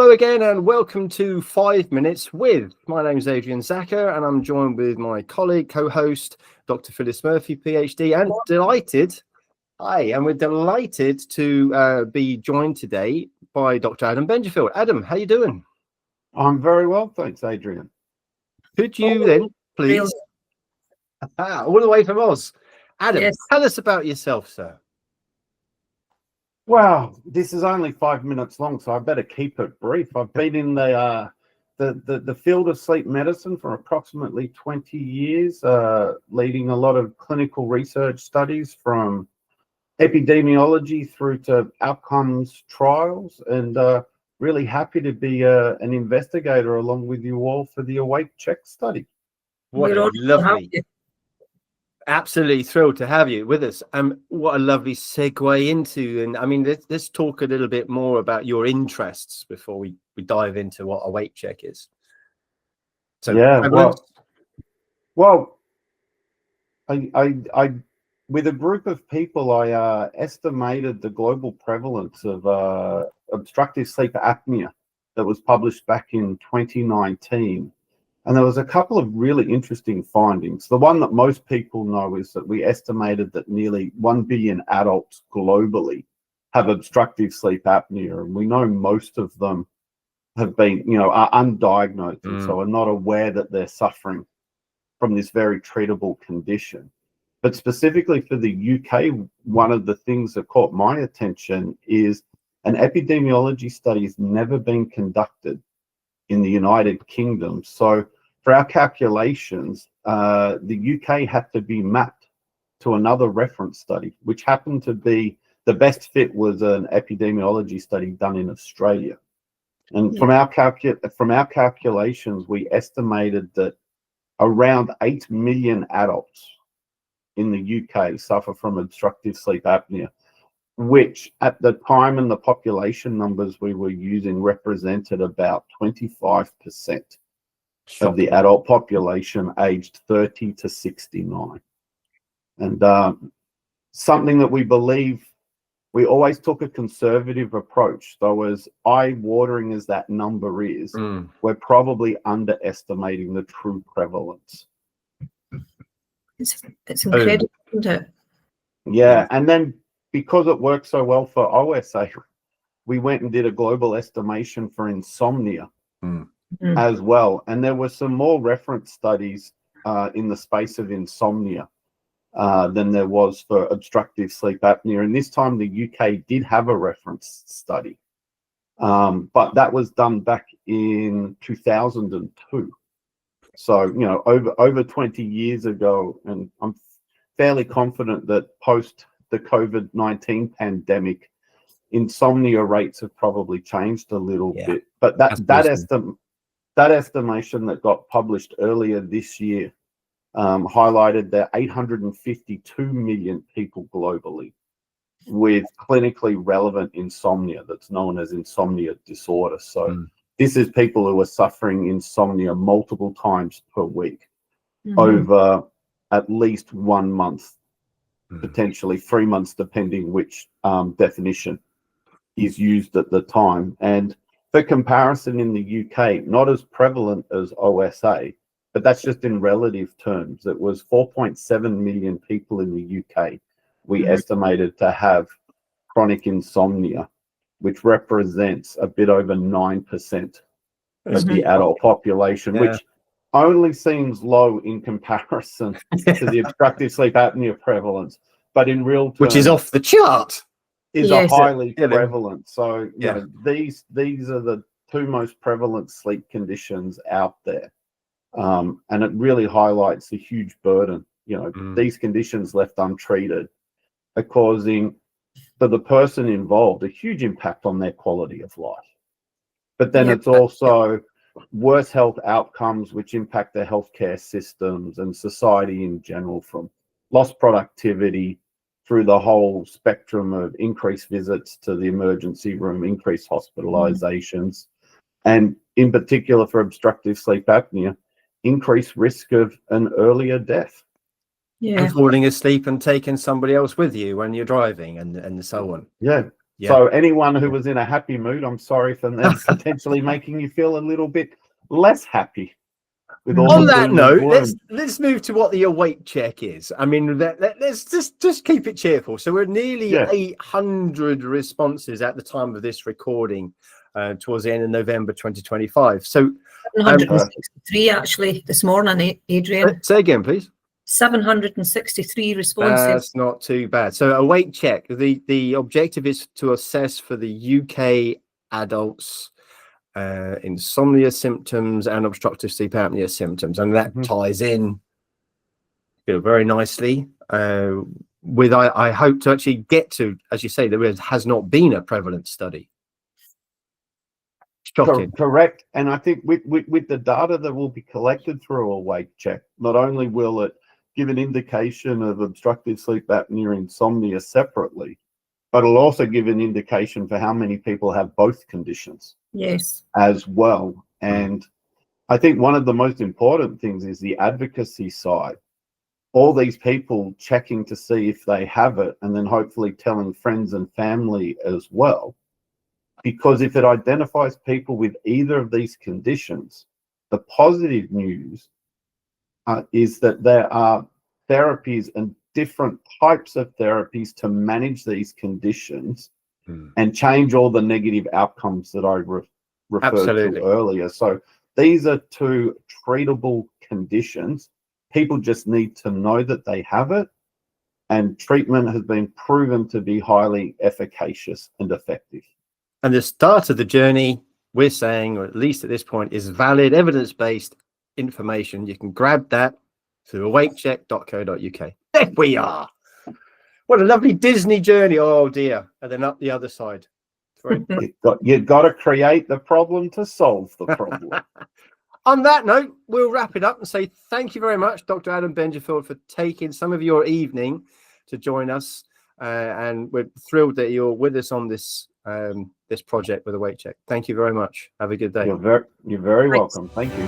Hello again and welcome to 5 Minutes With. My name is Adrian and I'm joined with my colleague, co-host, Dr. Phyllis Murphie, PhD, and we're delighted to be joined today by Dr. Adam Benjafield. Adam, how you doing? I'm very well, thanks, Adrian. Could you then, please, all the way from Oz, Adam, tell us about yourself, sir. Well, this is only 5 minutes long, so I better keep it brief. I've been in the field of sleep medicine for approximately 20 years, leading a lot of clinical research studies from epidemiology through to outcomes trials, and really happy to be an investigator along with you all for the Awake Check study. What a lovely, absolutely thrilled to have you with us. What a lovely segue into, and I mean, let's talk a little bit more about your interests before we dive into what Awake Check is. So yeah, well, I with a group of people, I estimated the global prevalence of obstructive sleep apnea that was published back in 2019. And there was a couple of really interesting findings. The one that most people know is that we estimated that nearly 1 billion adults globally have obstructive sleep apnea. And we know most of them have been, are undiagnosed and so are not aware that they're suffering from this very treatable condition. But specifically for the UK, one of the things that caught my attention is an epidemiology study has never been conducted in the United Kingdom. So for our calculations, the UK had to be mapped to another reference study, which happened to be the best fit was an epidemiology study done in Australia. And from our calculations, we estimated that around 8 million adults in the UK suffer from obstructive sleep apnea, which at the time and the population numbers we were using represented about 25% of the adult population aged 30 to 69. And something that we believe, we always took a conservative approach. So as eye-watering as that number is, we're probably underestimating the true prevalence. It's incredible, isn't it? Yeah, and then because it works so well for OSA, we went and did a global estimation for insomnia as well. And there were some more reference studies in the space of insomnia than there was for obstructive sleep apnea. And this time the UK did have a reference study, but that was done back in 2002. So, over 20 years ago, and I'm fairly confident that post the COVID-19 pandemic, insomnia rates have probably changed a little bit. But that estimation that got published earlier this year highlighted that 852 million people globally with clinically relevant insomnia that's known as insomnia disorder. So this is people who are suffering insomnia multiple times per week over at least 1 month, potentially 3 months, depending which definition is used at the time. And for comparison, in the UK, not as prevalent as OSA, but that's just in relative terms. It was 4.7 million people in the UK we estimated to have chronic insomnia, which represents a bit over 9% of the adult population, which only seems low in comparison to the obstructive sleep apnea prevalence, but in real terms, which is off the chart, is a highly prevalent. So these are the two most prevalent sleep conditions out there, and it really highlights the huge burden. These conditions left untreated are causing, for the person involved, a huge impact on their quality of life. But then it's also worse health outcomes, which impact their healthcare systems and society in general, from lost productivity through the whole spectrum of increased visits to the emergency room, increased hospitalizations, and in particular for obstructive sleep apnea, increased risk of an earlier death. And falling asleep and taking somebody else with you when you're driving and so on. Yeah. So anyone who was in a happy mood, I'm sorry for them potentially making you feel a little bit less happy. With all On the that doom note, and gloom. let's move to what the awake check is. I mean, let's just keep it cheerful. So we're nearly 800 responses at the time of this recording, towards the end of November 2025. So 763 actually this morning, Adrian. Say again, please. 763 responses. That's not too bad. So awake check. The objective is to assess for the UK adults insomnia symptoms and obstructive sleep apnea symptoms, and that ties in very nicely with I hope to actually get to, as you say, there has not been a prevalent study. Shocking. Correct. And I think with the data that will be collected through awake check, not only will it give an indication of obstructive sleep apnea insomnia separately, but it'll also give an indication for how many people have both conditions. Yes. As well. And I think one of the most important things is the advocacy side. All these people checking to see if they have it, and then hopefully telling friends and family as well. Because if it identifies people with either of these conditions, the positive news is that there are therapies and different types of therapies to manage these conditions and change all the negative outcomes that I referred to earlier. So these are two treatable conditions. People just need to know that they have it, and treatment has been proven to be highly efficacious and effective. And the start of the journey, we're saying, or at least at this point, is valid evidence-based information. You can grab that through awakecheck.co.uk. There we are. What a lovely Disney journey. Oh dear. And then up the other side. You've got to create the problem to solve the problem. On that note, we'll wrap it up and say thank you very much, Dr. Adam Benjafield, for taking some of your evening to join us. And we're thrilled that you're with us on this this project with Awake Check. Thank you very much. Have a good day. You're very welcome. Thank you.